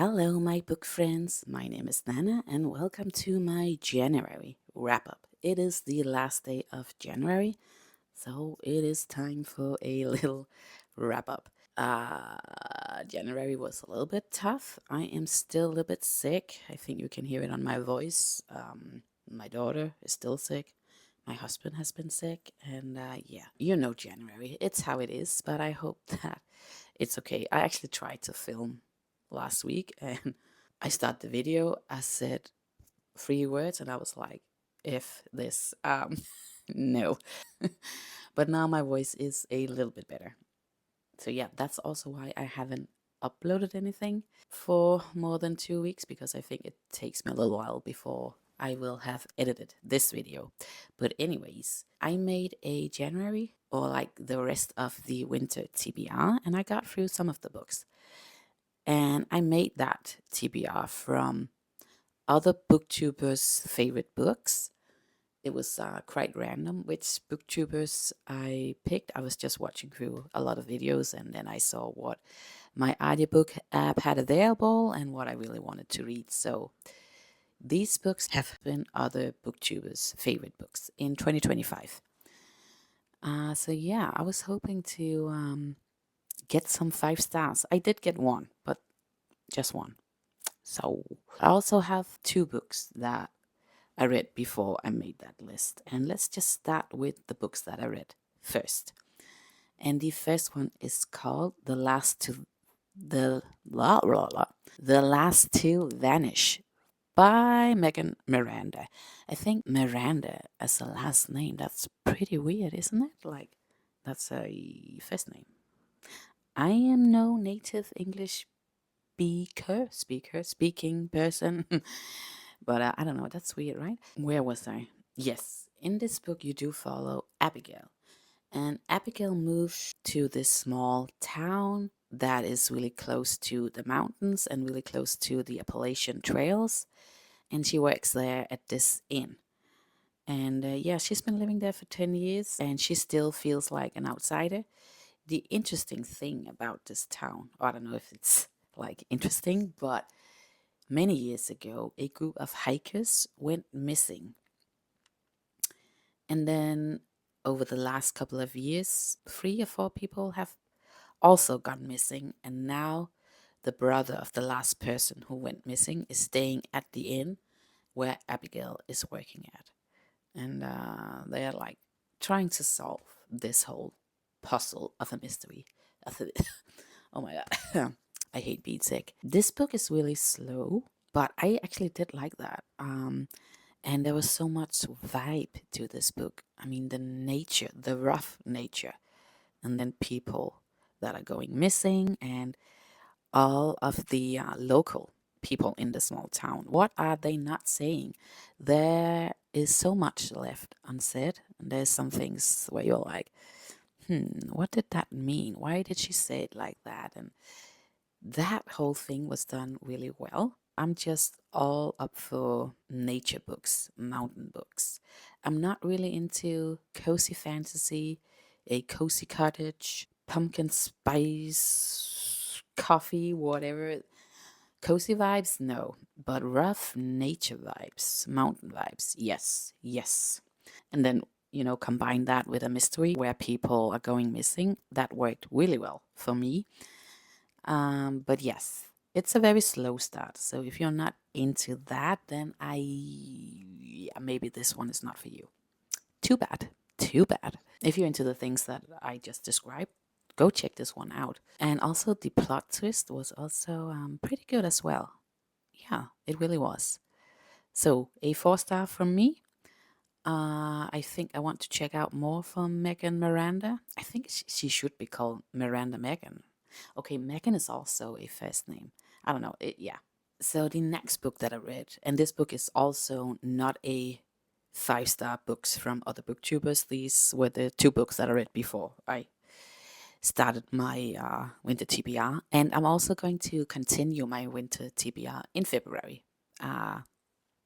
Hello, my book friends. My name is Nana, and welcome to my January wrap up. It is the last day of January, so it is time for a little wrap up. January was a little bit tough. I am still a little bit sick. I think you can hear it on my voice. My daughter is still sick. My husband has been sick, and yeah, you know January. It's how it is, but I hope that it's okay. I actually tried to film last week and I started the video. I said 3 words and I was like, if this, no. But now my voice is a little bit better. So yeah, that's also why I haven't uploaded anything for more than 2 weeks, because I think it takes me a little while before I will have edited this video. But anyways, I made a January, or like the rest of the winter TBR, and I got through some of the books. And I made that TBR from other booktubers' favorite books. It was quite random which booktubers I picked. I was just watching through a lot of videos, and then I saw what my audiobook app had available and what I really wanted to read. So these books have been other booktubers' favorite books in 2025. So yeah, I was hoping to get some 5 stars. I did get one, but just one. So I also have 2 books that I read before I made that list. And let's just start with the books that I read first. And the first one is called The Last Two Vanish by Miranda. I think Miranda as a last name, that's pretty weird, isn't it? Like, that's a first name. I am no native English speaking person. But I don't know, that's weird, right? Where was I? Yes, in this book, you do follow Abigail. And Abigail moves to this small town that is really close to the mountains and really close to the Appalachian trails. And she works there at this inn. And yeah, she's been living there for 10 years and she still feels like an outsider. The interesting thing about this town, I don't know if it's like interesting, but many years ago, a group of hikers went missing. And then over the last couple of years, 3 or 4 people have also gone missing. And now the brother of the last person who went missing is staying at the inn where Abigail is working at. And they're like trying to solve this whole puzzle of a mystery. Oh my God. I hate being sick. This book is really slow, but I actually did like that. And there was so much vibe to this book. I mean, the nature, the rough nature, and then people that are going missing, and all of the local people in the small town. What are they not saying? There is so much left unsaid, and there's some things where you're like, what did that mean? Why did she say it like that? And that whole thing was done really well. I'm just all up for nature books, mountain books. I'm not really into cozy fantasy, a cozy cottage, pumpkin spice, coffee, whatever. Cozy vibes, no. But rough nature vibes, mountain vibes, yes, yes. And then, combine that with a mystery where people are going missing. That worked really well for me. But yes, it's a very slow start. So if you're not into that, then maybe this one is not for you. Too bad. Too bad. If you're into the things that I just described, go check this one out. And also the plot twist was also pretty good as well. Yeah, it really was. So a 4 star from me. I think I want to check out more from Megan Miranda. I think she should be called Miranda Megan. Okay, Megan is also a first name. I don't know. Yeah. So the next book that I read, and this book is also not a 5 star books from other booktubers. These were the 2 books that I read before I started my winter TBR, and I'm also going to continue my winter TBR in February.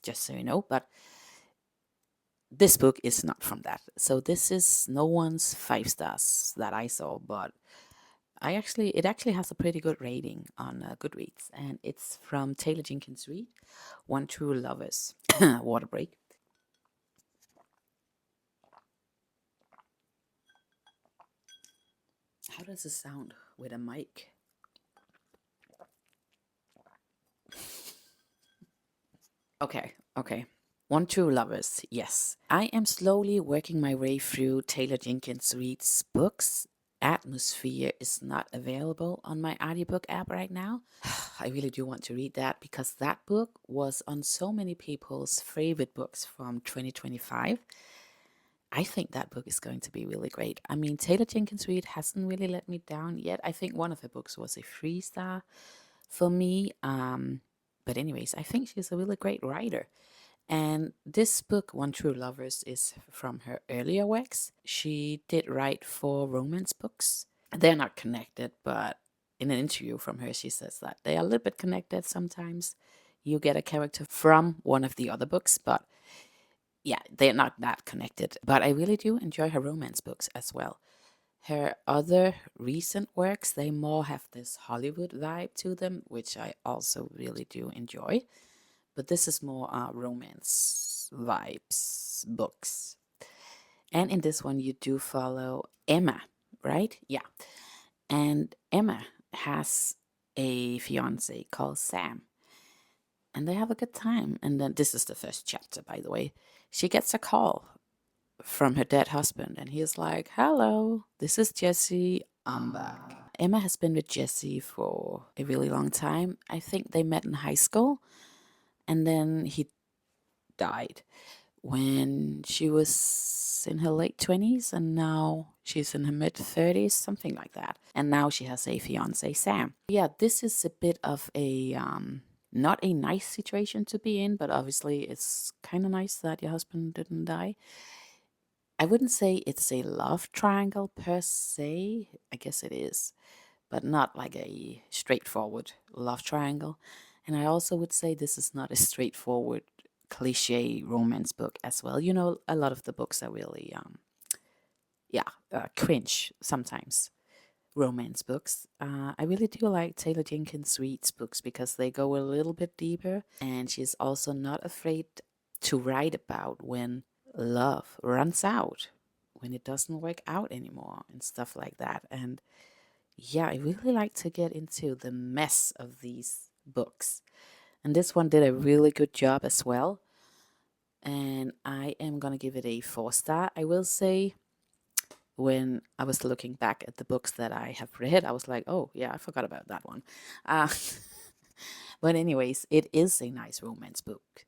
Just so you know, but this book is not from that. So this is no one's 5 stars that I saw, but It actually has a pretty good rating on Goodreads, and it's from Taylor Jenkins Reid, One True Lovers. Water break. How does it sound with a mic? Okay. One True Lovers, yes. I am slowly working my way through Taylor Jenkins Reid's books. Atmosphere is not available on my audiobook app right now. I really do want to read that because that book was on so many people's favorite books from 2025. I think that book is going to be really great. I mean, Taylor Jenkins Reid hasn't really let me down yet. I think one of her books was a 3 star for me. But anyways, I think she's a really great writer. And this book, One True Lovers, is from her earlier works. She did write 4 romance books. They're not connected, but in an interview from her, she says that they are a little bit connected sometimes. You get a character from one of the other books, but yeah, they're not that connected. But I really do enjoy her romance books as well. Her other recent works, they more have this Hollywood vibe to them, which I also really do enjoy. But this is more romance vibes books. And in this one, you do follow Emma, right? Yeah. And Emma has a fiance called Sam. And they have a good time. And then this is the first chapter, by the way. She gets a call from her dead husband, and he's like, "Hello, this is Jesse. I'm back." Emma has been with Jesse for a really long time. I think they met in high school, and then he died when she was in her late 20s, and now she's in her mid 30s, something like that. And now she has a fiance, Sam. Yeah, this is a bit of a not a nice situation to be in, but obviously it's kind of nice that your husband didn't die. I wouldn't say it's a love triangle per se. I guess it is, but not like a straightforward love triangle. And I also would say this is not a straightforward cliche romance book as well. You know, a lot of the books are really, cringe sometimes. Romance books. I really do like Taylor Jenkins Reid's books because they go a little bit deeper, and she's also not afraid to write about when love runs out, when it doesn't work out anymore, and stuff like that. And yeah, I really like to get into the mess of these books. And this one did a really good job as well. And I am going to give it a 4 star. I will say, when I was looking back at the books that I have read, I was like, oh, yeah, I forgot about that one. Uh, but, anyways, it is a nice romance book.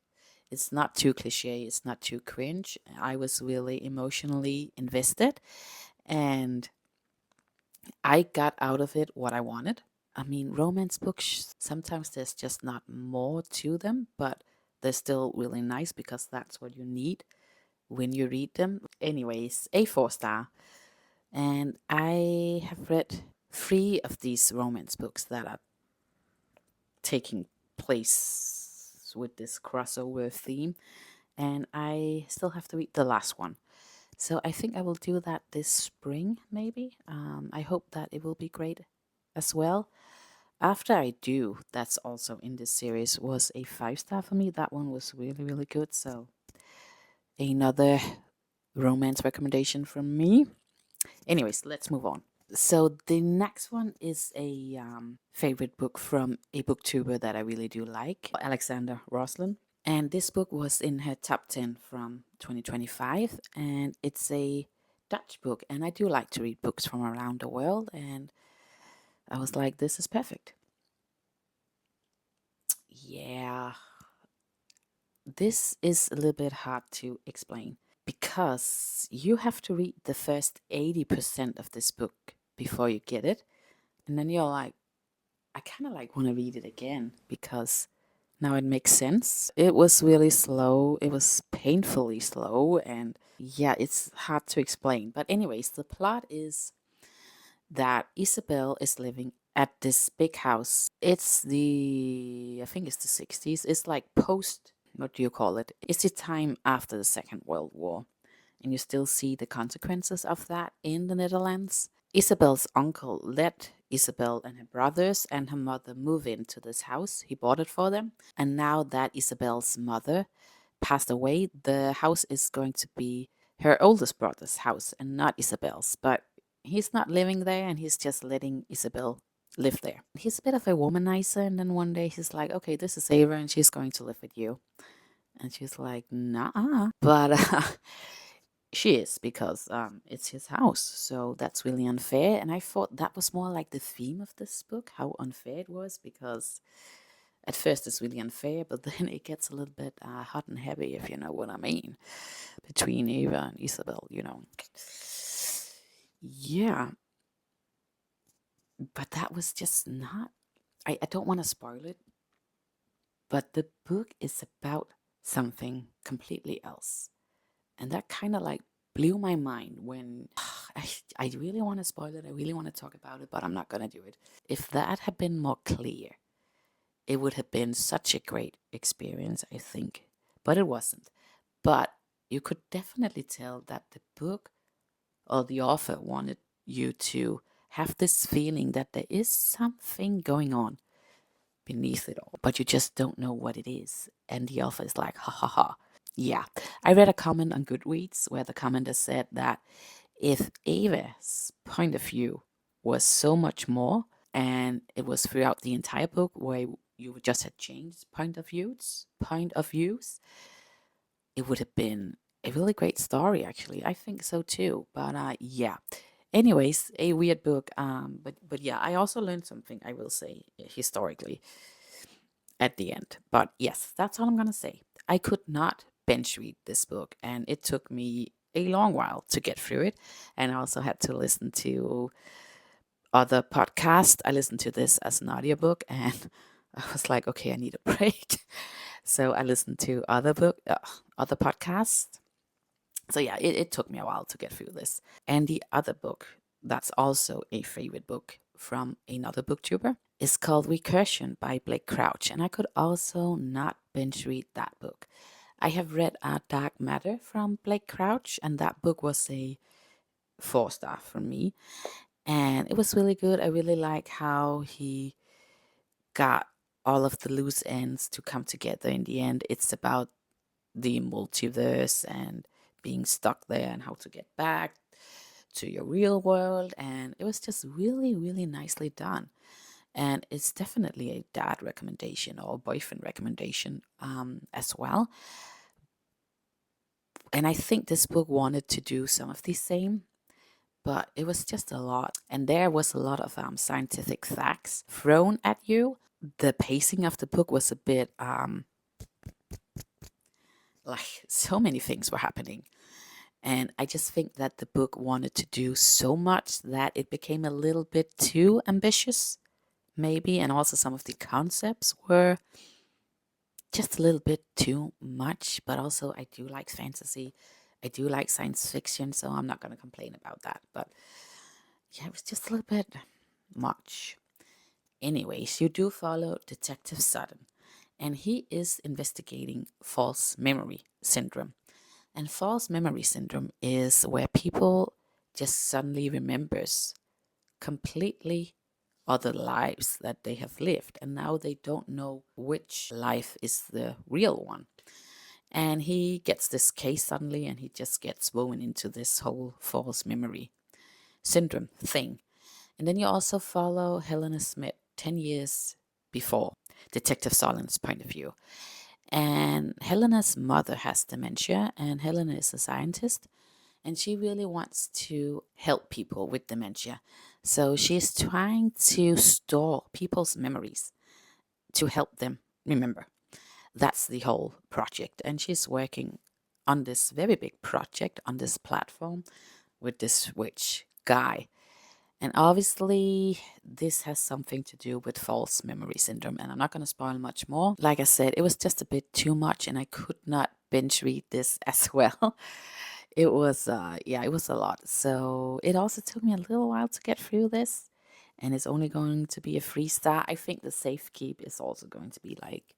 It's not too cliche, it's not too cringe. I was really emotionally invested, and I got out of it what I wanted. I mean, romance books, sometimes there's just not more to them, but they're still really nice because that's what you need when you read them. Anyways, a 4 star. And I have read 3 of these romance books that are taking place with this crossover theme, and I still have to read the last one. So I think I will do that this spring, maybe. I hope that it will be great as well. After I Do, that's also in this series, was a 5 star for me. That one was really, really good. So another romance recommendation from me. Anyways, let's move on. So the next one is a favorite book from a booktuber that I really do like, Alexander Roslin. And this book was in her top 10 from 2025. And it's a Dutch book. And I do like to read books from around the world. And I was like, this is perfect. Yeah, this is a little bit hard to explain because you have to read the first 80% of this book before you get it. And then you're like, I kind of like want to read it again because now it makes sense. It was really slow. It was painfully slow. And yeah, it's hard to explain. But, anyways, the plot is that Isabel is living at this big house. I think it's the 60s. It's like post, what do you call it? It's the time after the Second World War. And you still see the consequences of that in the Netherlands. Isabel's uncle let Isabel and her brothers and her mother move into this house. He bought it for them. And now that Isabel's mother passed away, the house is going to be her oldest brother's house and not Isabel's. But he's not living there and he's just letting Isabel live there. He's a bit of a womanizer. And then one day he's like, okay, this is Ava and she's going to live with you. And she's like, nah. But she is, because it's his house. So that's really unfair. And I thought that was more like the theme of this book, how unfair it was, because at first it's really unfair, but then it gets a little bit hot and heavy, if you know what I mean, between Eva and Isabel, you know. Yeah. But that was just not, I don't want to spoil it, but the book is about something completely else. And that kind of like blew my mind when I really want to spoil it. I really want to talk about it, but I'm not going to do it. If that had been more clear, it would have been such a great experience, I think. But it wasn't. But you could definitely tell that the book or the author wanted you to have this feeling that there is something going on beneath it all, but you just don't know what it is. And the author is like, ha ha ha. Yeah. I read a comment on Goodreads where the commenter said that if Ava's point of view was so much more, and it was throughout the entire book where you just had changed point of views, it would have been a really great story, actually. I think so too. But yeah. Anyways, a weird book. But yeah, I also learned something, I will say, historically at the end. But yes, that's all I'm gonna say. I could not bench read this book, and it took me a long while to get through it. And I also had to listen to other podcasts. I listened to this as an audiobook, and I was like, okay, I need a break. So I listened to other podcasts. So yeah, it took me a while to get through this. And the other book that's also a favorite book from another booktuber is called Recursion by Blake Crouch. And I could also not binge read that book. I have read Dark Matter from Blake Crouch, and that book was a 4-star for me. And it was really good. I really like how he got all of the loose ends to come together in the end. It's about the multiverse and being stuck there and how to get back to your real world. And it was just really, really nicely done. And it's definitely a dad recommendation or a boyfriend recommendation as well. And I think this book wanted to do some of the same, but it was just a lot. And there was a lot of scientific facts thrown at you. The pacing of the book was a bit like so many things were happening. And I just think that the book wanted to do so much that it became a little bit too ambitious, maybe. And also some of the concepts were just a little bit too much. But also, I do like fantasy. I do like science fiction. So I'm not going to complain about that. But yeah, it was just a little bit much. Anyways, you do follow Detective Sutton, and he is investigating false memory syndrome. And false memory syndrome is where people just suddenly remembers completely other lives that they have lived, and now they don't know which life is the real one. And he gets this case suddenly, and he just gets woven into this whole false memory syndrome thing. And then you also follow Helena Smith 10 years before Detective Solon's point of view. And Helena's mother has dementia, and Helena is a scientist, and she really wants to help people with dementia. So she's trying to store people's memories to help them remember. That's the whole project. And she's working on this very big project on this platform with this rich guy. And obviously, this has something to do with false memory syndrome. And I'm not going to spoil much more. Like I said, it was just a bit too much, and I could not binge read this as well. It was, it was a lot. So it also took me a little while to get through this. And it's only going to be a 3-star. I think the safe keep is also going to be like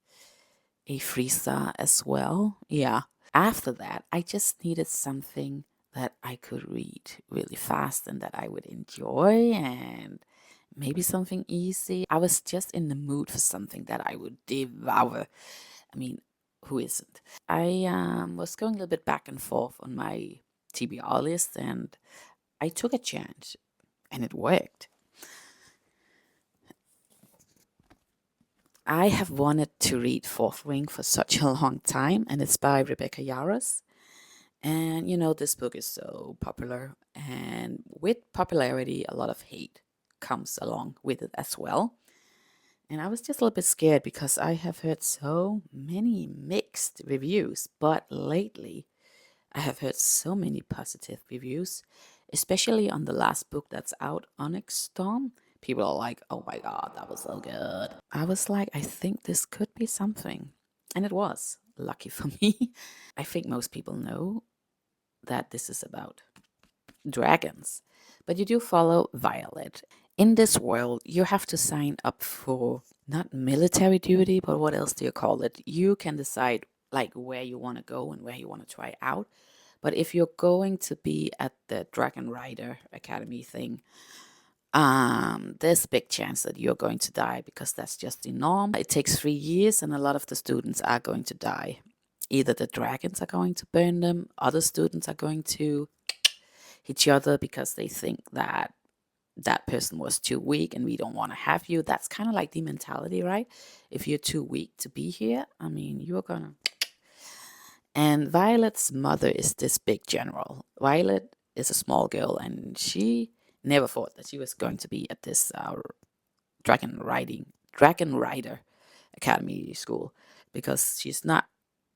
a 3-star as well. Yeah. After that, I just needed something that I could read really fast and that I would enjoy. And maybe something easy. I was just in the mood for something that I would devour. I mean, who isn't? I was going a little bit back and forth on my TBR list, and I took a chance, and it worked. I have wanted to read Fourth Wing for such a long time, and it's by Rebecca Yarros. And you know, this book is so popular, and with popularity, a lot of hate comes along with it as well. And I was just a little bit scared because I have heard so many mixed reviews, but lately I have heard so many positive reviews, especially on the last book that's out, Onyx Storm. People are like, oh my god, that was so good. I was like, I think this could be something. And it was, lucky for me. I think most people know that this is about dragons. But you do follow Violet. In this world, you have to sign up for not military duty, but what else do you call it? You can decide like where you want to go and where you want to try out. But if you're going to be at the Dragon Rider Academy thing, there's a big chance that you're going to die because that's just the norm. It takes 3 years, and a lot of the students are going to die. Either the dragons are going to burn them, other students are going to each other because they think that that person was too weak and we don't want to have you. That's kind of like the mentality, right? If you're too weak to be here, I mean, you're gonna. And Violet's mother is this big general. Violet is a small girl, and she never thought that she was going to be at this dragon rider academy school because she's not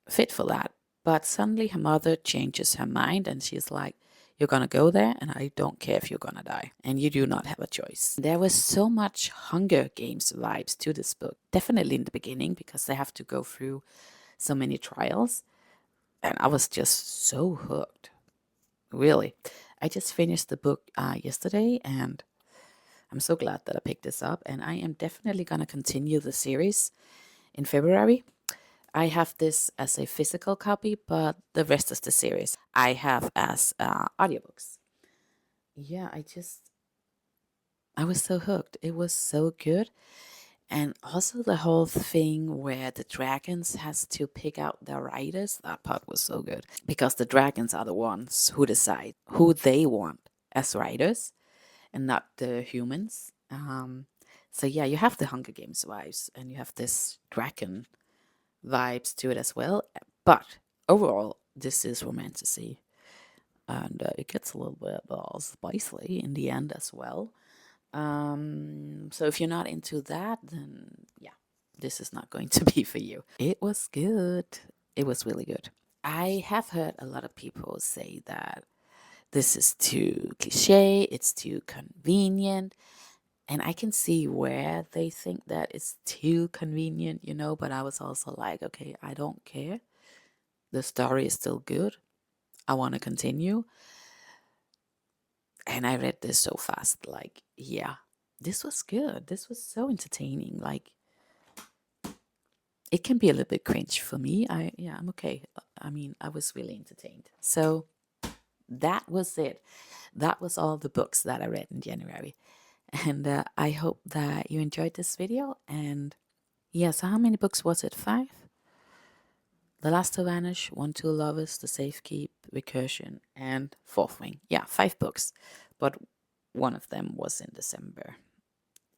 fit for that. But suddenly her mother changes her mind and she's like, you're gonna go there, and I don't care if you're gonna die. And you do not have a choice. There was so much Hunger Games vibes to this book. Definitely in the beginning because they have to go through so many trials. And I was just so hooked. Really. I just finished the book yesterday, and I'm so glad that I picked this up. And I am definitely gonna continue the series in February. I have this as a physical copy, but the rest of the series I have as audiobooks. Yeah, I was so hooked. It was so good. And also the whole thing where the dragons has to pick out their riders, that part was so good. Because the dragons are the ones who decide who they want as riders and not the humans. So yeah, you have the Hunger Games vibes and you have this dragon vibes to it as well. But overall, this is romantasy, and it gets a little bit spicy in the end as well. So if you're not into that, then yeah, this is not going to be for you. It was good. It was really good. I have heard a lot of people say that this is too cliche, it's too convenient. And I can see where they think that it's too convenient, you know, but I was also like, okay, I don't care. The story is still good. I want to continue. And I read this so fast. Like, yeah, this was good. This was so entertaining. Like, it can be a little bit cringe for me. I'm okay. I mean, I was really entertained. So that was it. That was all the books that I read in January. And I hope that you enjoyed this video. And yeah, so how many books was it? 5? The Last to Vanish, One Two Lovers, The Safekeep, Recursion, and Fourth Wing. Yeah, 5 books. But one of them was in December,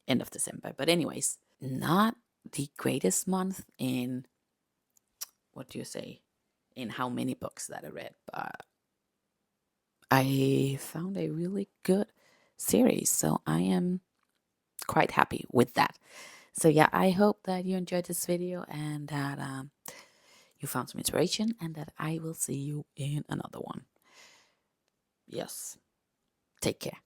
end of December. But anyways, not the greatest month in, what do you say, in how many books that I read. But I found a really good series. So I am quite happy with that. So yeah, I hope that you enjoyed this video and that you found some inspiration and that I will see you in another one. Yes. Take care.